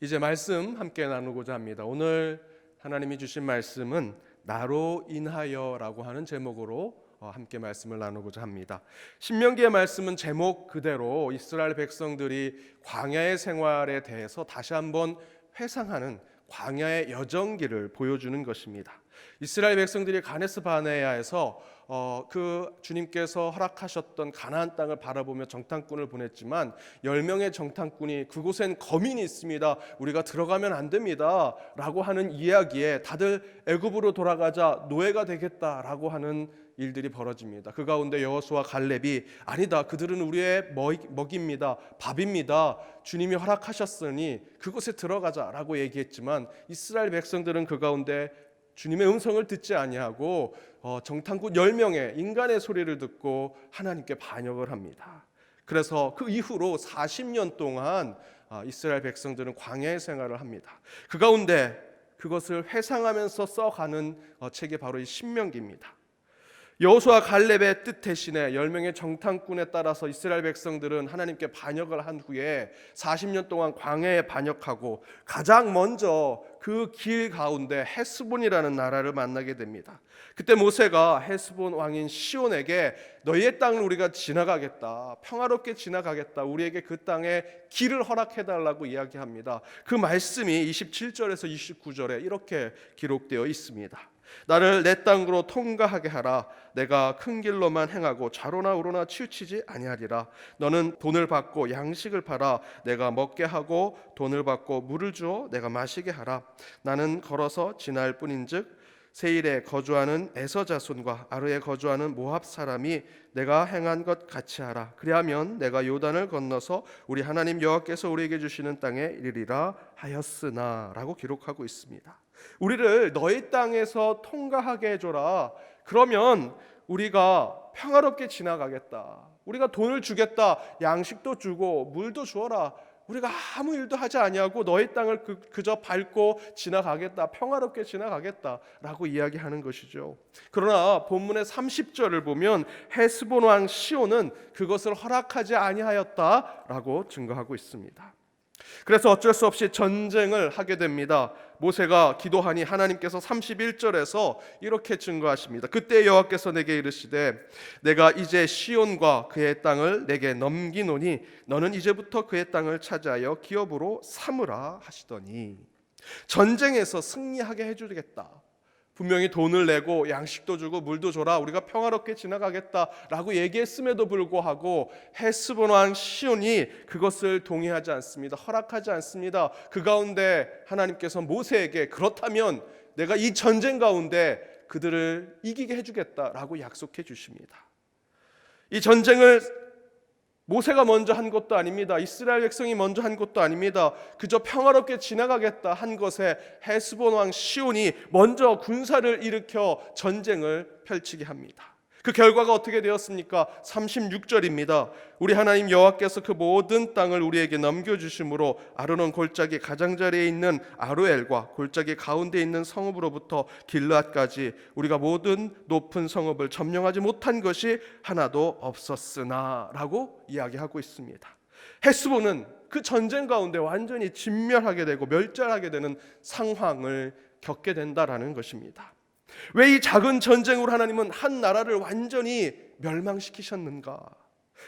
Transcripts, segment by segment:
이제 말씀 함께 나누고자 합니다. 오늘 하나님이 주신 말씀은 나로 인하여라고 하는 제목으로 함께 말씀을 나누고자 합니다. 신명기의 말씀은 제목 그대로 이스라엘 백성들이 광야의 생활에 대해서 다시 한번 회상하는 광야의 여정기를 보여주는 것입니다. 이스라엘 백성들이 가데스 바네아에서 그 주님께서 허락하셨던 가나안 땅을 바라보며 정탐꾼을 보냈지만 10명의 정탐꾼이 그곳엔 거민이 있습니다, 우리가 들어가면 안 됩니다 라고 하는 이야기에 다들 애굽으로 돌아가자 노예가 되겠다라고 하는 일들이 벌어집니다. 그 가운데 여호수아 갈렙이 아니다, 그들은 우리의 먹입니다, 밥입니다, 주님이 허락하셨으니 그곳에 들어가자라고 얘기했지만 이스라엘 백성들은 그 가운데 주님의 음성을 듣지 아니하고 정탐꾼 10명의 인간의 소리를 듣고 하나님께 반역을 합니다. 그래서 그 이후로 40년 동안 이스라엘 백성들은 광야의 생활을 합니다. 그 가운데 그것을 회상하면서 써가는 책이 바로 이 신명기입니다. 여호수아 갈렙의 뜻 대신에 10명의 정탐꾼에 따라서 이스라엘 백성들은 하나님께 반역을 한 후에 40년 동안 광야에 반역하고 가장 먼저 그 길 가운데 헤스본이라는 나라를 만나게 됩니다. 그때 모세가 헤스본 왕인 시온에게 너희의 땅을 우리가 지나가겠다, 평화롭게 지나가겠다, 우리에게 그 땅에 길을 허락해달라고 이야기합니다. 그 말씀이 27절에서 29절에 이렇게 기록되어 있습니다. 나를 내 땅으로 통과하게 하라. 내가 큰 길로만 행하고 좌로나 우로나 치우치지 아니하리라. 너는 돈을 받고 양식을 팔아 내가 먹게 하고 돈을 받고 물을 주어 내가 마시게 하라. 나는 걸어서 지날 뿐인즉 세일에 거주하는 에서 자손과 아르에 거주하는 모압 사람이 내가 행한 것 같이 하라. 그리하면 내가 요단을 건너서 우리 하나님 여호와께서 우리에게 주시는 땅에 이르리라 하였으나 라고 기록하고 있습니다. 우리를 너희 땅에서 통과하게 해줘라. 그러면 우리가 평화롭게 지나가겠다, 우리가 돈을 주겠다, 양식도 주고 물도 주어라, 우리가 아무 일도 하지 아니하고 너희 땅을 그저 밟고 지나가겠다, 평화롭게 지나가겠다라고 이야기하는 것이죠. 그러나 본문의 30절을 보면 헤스본 왕 시온은 그것을 허락하지 아니하였다라고 증거하고 있습니다. 그래서 어쩔 수 없이 전쟁을 하게 됩니다. 모세가 기도하니 하나님께서 31절에서 이렇게 증거하십니다. 그때 여호와께서 내게 이르시되 내가 이제 시온과 그의 땅을 내게 넘기노니 너는 이제부터 그의 땅을 차지하여 기업으로 삼으라 하시더니, 전쟁에서 승리하게 해주겠다, 분명히 돈을 내고 양식도 주고 물도 줘라, 우리가 평화롭게 지나가겠다라고 얘기했음에도 불구하고 헤스본 왕 시온이 그것을 동의하지 않습니다. 허락하지 않습니다. 그 가운데 하나님께서 모세에게 그렇다면 내가 이 전쟁 가운데 그들을 이기게 해주겠다라고 약속해 주십니다. 이 전쟁을 모세가 먼저 한 것도 아닙니다. 이스라엘 백성이 먼저 한 것도 아닙니다. 그저 평화롭게 지나가겠다 한 것에 헤스본 왕 시온이 먼저 군사를 일으켜 전쟁을 펼치게 합니다. 그 결과가 어떻게 되었습니까? 36절입니다. 우리 하나님 여호와께서 그 모든 땅을 우리에게 넘겨주심으로 아르논 골짜기 가장자리에 있는 아로엘과 골짜기 가운데 있는 성읍으로부터 길르앗까지 우리가 모든 높은 성읍을 점령하지 못한 것이 하나도 없었으나 라고 이야기하고 있습니다. 헤스본은 그 전쟁 가운데 완전히 진멸하게 되고 멸절하게 되는 상황을 겪게 된다라는 것입니다. 왜 이 작은 전쟁으로 하나님은 한 나라를 완전히 멸망시키셨는가?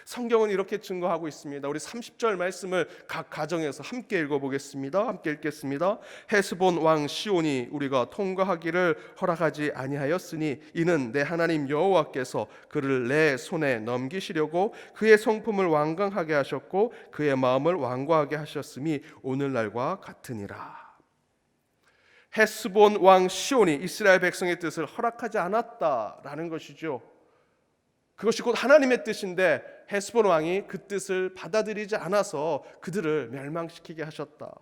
성경은 이렇게 증거하고 있습니다. 우리 30절 말씀을 각 가정에서 함께 읽어보겠습니다. 함께 읽겠습니다. 헤스본 왕 시온이 우리가 통과하기를 허락하지 아니하였으니 이는 내 하나님 여호와께서 그를 내 손에 넘기시려고 그의 성품을 완강하게 하셨고 그의 마음을 완고하게 하셨음이 오늘날과 같으니라. 헤스본 왕 시온이 이스라엘 백성의 뜻을 허락하지 않았다라는 것이죠. 그것이 곧 하나님의 뜻인데 헤스본 왕이 그 뜻을 받아들이지 않아서 그들을 멸망시키게 하셨다.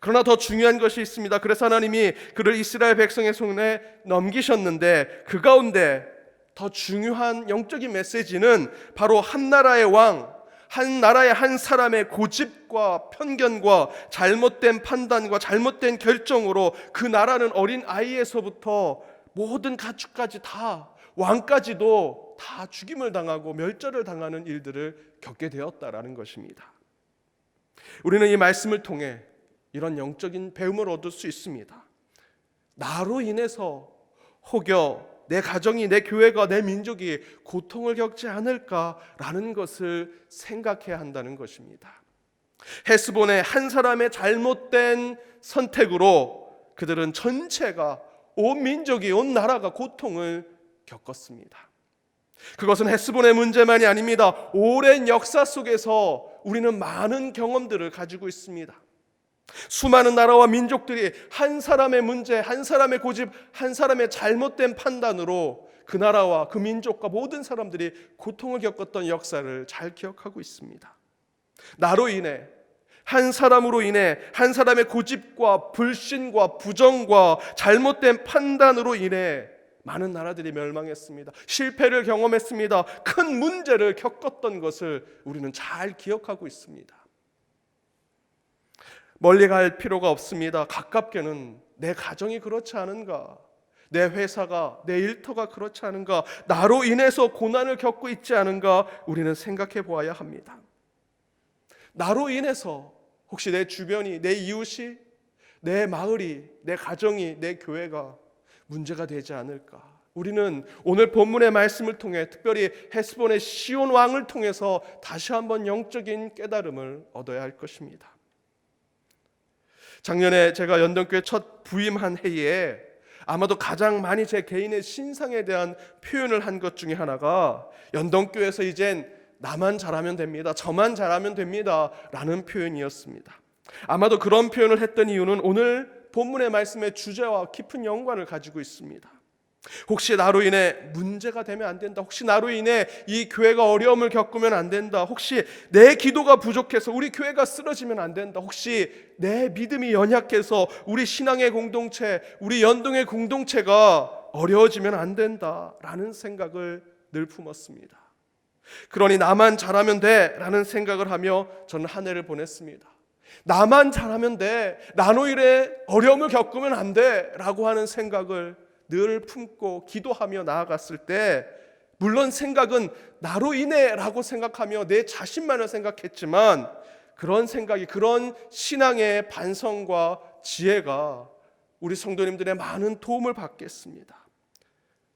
그러나 더 중요한 것이 있습니다. 그래서 하나님이 그를 이스라엘 백성의 손에 넘기셨는데 그 가운데 더 중요한 영적인 메시지는 바로 한 나라의 왕, 한 나라의 한 사람의 고집과 편견과 잘못된 판단과 잘못된 결정으로 그 나라는 어린 아이에서부터 모든 가축까지 다, 왕까지도 다 죽임을 당하고 멸절을 당하는 일들을 겪게 되었다라는 것입니다. 우리는 이 말씀을 통해 이런 영적인 배움을 얻을 수 있습니다. 나로 인해서 혹여 내 가정이, 내 교회가, 내 민족이 고통을 겪지 않을까라는 것을 생각해야 한다는 것입니다. 헤스본의 한 사람의 잘못된 선택으로 그들은 전체가, 온 민족이, 온 나라가 고통을 겪었습니다. 그것은 헤스본의 문제만이 아닙니다. 오랜 역사 속에서 우리는 많은 경험들을 가지고 있습니다. 수많은 나라와 민족들이 한 사람의 문제, 한 사람의 고집, 한 사람의 잘못된 판단으로 그 나라와 그 민족과 모든 사람들이 고통을 겪었던 역사를 잘 기억하고 있습니다. 나로 인해, 한 사람으로 인해, 한 사람의 고집과 불신과 부정과 잘못된 판단으로 인해 많은 나라들이 멸망했습니다. 실패를 경험했습니다. 큰 문제를 겪었던 것을 우리는 잘 기억하고 있습니다. 멀리 갈 필요가 없습니다. 가깝게는 내 가정이 그렇지 않은가, 내 회사가, 내 일터가 그렇지 않은가, 나로 인해서 고난을 겪고 있지 않은가 우리는 생각해 보아야 합니다. 나로 인해서 혹시 내 주변이, 내 이웃이, 내 마을이, 내 가정이, 내 교회가 문제가 되지 않을까. 우리는 오늘 본문의 말씀을 통해, 특별히 헤스본의 시온 왕을 통해서 다시 한번 영적인 깨달음을 얻어야 할 것입니다. 작년에 제가 연동교회 첫 부임한 해에 아마도 가장 많이 제 개인의 신상에 대한 표현을 한 것 중에 하나가 연동교회에서 이젠 나만 잘하면 됩니다, 저만 잘하면 됩니다 라는 표현이었습니다. 아마도 그런 표현을 했던 이유는 오늘 본문의 말씀의 주제와 깊은 연관을 가지고 있습니다. 혹시 나로 인해 문제가 되면 안 된다, 혹시 나로 인해 이 교회가 어려움을 겪으면 안 된다, 혹시 내 기도가 부족해서 우리 교회가 쓰러지면 안 된다, 혹시 내 믿음이 연약해서 우리 신앙의 공동체, 우리 연동의 공동체가 어려워지면 안 된다라는 생각을 늘 품었습니다. 그러니 나만 잘하면 돼라는 생각을 하며 저는 한 해를 보냈습니다. 나만 잘하면 돼, 나로 인해 어려움을 겪으면 안 돼라고 하는 생각을 늘 품고 기도하며 나아갔을 때, 물론 생각은 나로 인해라고 생각하며 내 자신만을 생각했지만 그런 생각이, 그런 신앙의 반성과 지혜가 우리 성도님들의 많은 도움을 받겠습니다.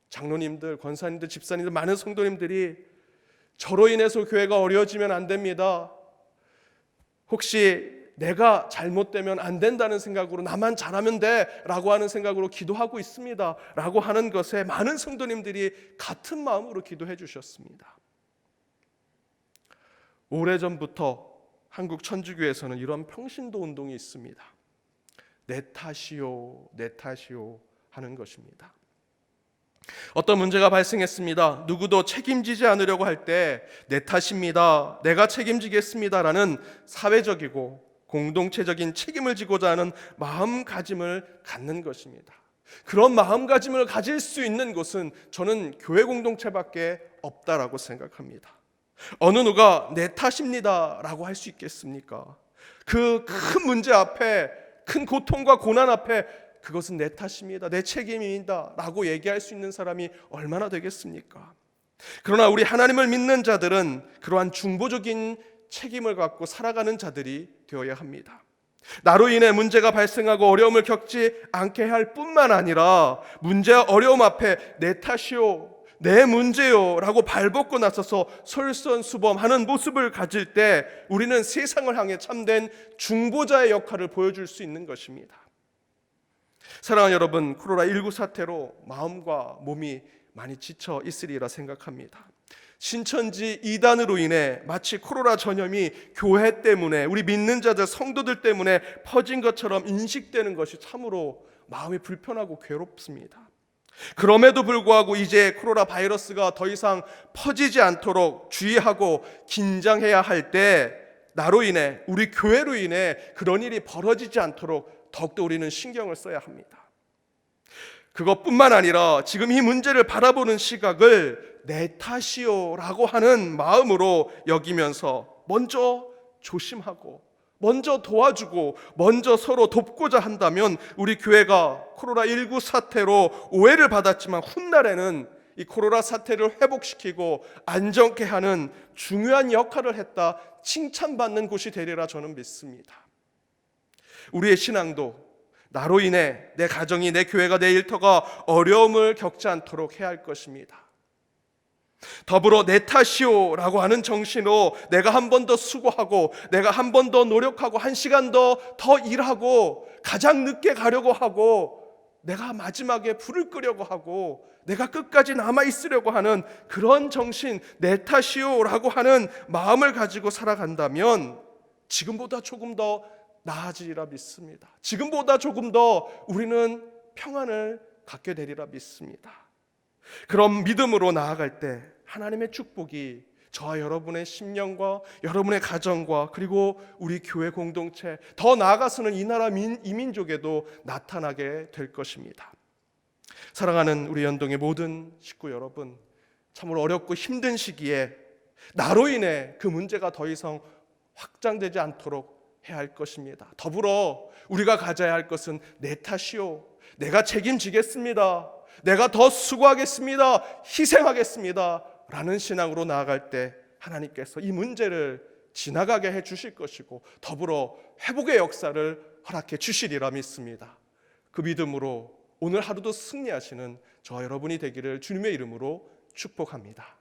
장로님들, 권사님들, 집사님들, 많은 성도님들이 저로 인해서 교회가 어려워지면 안 됩니다, 혹시 내가 잘못되면 안 된다는 생각으로 나만 잘하면 돼라고 하는 생각으로 기도하고 있습니다 라고 하는 것에 많은 성도님들이 같은 마음으로 기도해 주셨습니다. 오래전부터 한국 천주교에서는 이런 평신도 운동이 있습니다. 내 탓이요, 내 탓이요 하는 것입니다. 어떤 문제가 발생했습니다. 누구도 책임지지 않으려고 할 때 내 탓입니다, 내가 책임지겠습니다라는 사회적이고 공동체적인 책임을 지고자 하는 마음가짐을 갖는 것입니다. 그런 마음가짐을 가질 수 있는 곳은 저는 교회 공동체밖에 없다라고 생각합니다. 어느 누가 내 탓입니다 라고 할 수 있겠습니까? 그 큰 문제 앞에, 큰 고통과 고난 앞에 그것은 내 탓입니다, 내 책임입니다 라고 얘기할 수 있는 사람이 얼마나 되겠습니까? 그러나 우리 하나님을 믿는 자들은 그러한 중보적인 책임을 갖고 살아가는 자들이 되어야 합니다. 나로 인해 문제가 발생하고 어려움을 겪지 않게 할 뿐만 아니라 문제와 어려움 앞에 내 탓이요, 내 문제요 라고 발벗고 나서서 솔선수범하는 모습을 가질 때 우리는 세상을 향해 참된 중보자의 역할을 보여줄 수 있는 것입니다. 사랑하는 여러분, 코로나19 사태로 마음과 몸이 많이 지쳐 있으리라 생각합니다. 신천지 이단으로 인해 마치 코로나 전염이 교회 때문에, 우리 믿는 자들, 성도들 때문에 퍼진 것처럼 인식되는 것이 참으로 마음이 불편하고 괴롭습니다. 그럼에도 불구하고 이제 코로나 바이러스가 더 이상 퍼지지 않도록 주의하고 긴장해야 할 때, 나로 인해, 우리 교회로 인해 그런 일이 벌어지지 않도록 더욱더 우리는 신경을 써야 합니다. 그것뿐만 아니라 지금 이 문제를 바라보는 시각을 내 탓이요라고 하는 마음으로 여기면서 먼저 조심하고, 먼저 도와주고, 먼저 서로 돕고자 한다면 우리 교회가 코로나19 사태로 오해를 받았지만 훗날에는 이 코로나 사태를 회복시키고 안정케 하는 중요한 역할을 했다, 칭찬받는 곳이 되리라 저는 믿습니다. 우리의 신앙도 나로 인해 내 가정이, 내 교회가, 내 일터가 어려움을 겪지 않도록 해야 할 것입니다. 더불어 내 탓이오라고 하는 정신으로 내가 한 번 더 수고하고, 내가 한 번 더 노력하고, 한 시간 더 일하고, 가장 늦게 가려고 하고, 내가 마지막에 불을 끄려고 하고, 내가 끝까지 남아 있으려고 하는 그런 정신, 내 탓이오라고 하는 마음을 가지고 살아간다면 지금보다 조금 더 나아지리라 믿습니다. 지금보다 조금 더 우리는 평안을 갖게 되리라 믿습니다. 그런 믿음으로 나아갈 때 하나님의 축복이 저와 여러분의 심령과 여러분의 가정과 그리고 우리 교회 공동체, 더 나아가서는 이 나라 이민족에도 나타나게 될 것입니다. 사랑하는 우리 연동의 모든 식구 여러분, 참으로 어렵고 힘든 시기에 나로 인해 그 문제가 더 이상 확장되지 않도록 해야 할 것입니다. 더불어 우리가 가져야 할 것은 내 탓이요, 내가 책임지겠습니다, 내가 더 수고하겠습니다, 희생하겠습니다 라는 신앙으로 나아갈 때 하나님께서 이 문제를 지나가게 해 주실 것이고, 더불어 회복의 역사를 허락해 주시리라 믿습니다. 그 믿음으로 오늘 하루도 승리하시는 저와 여러분이 되기를 주님의 이름으로 축복합니다.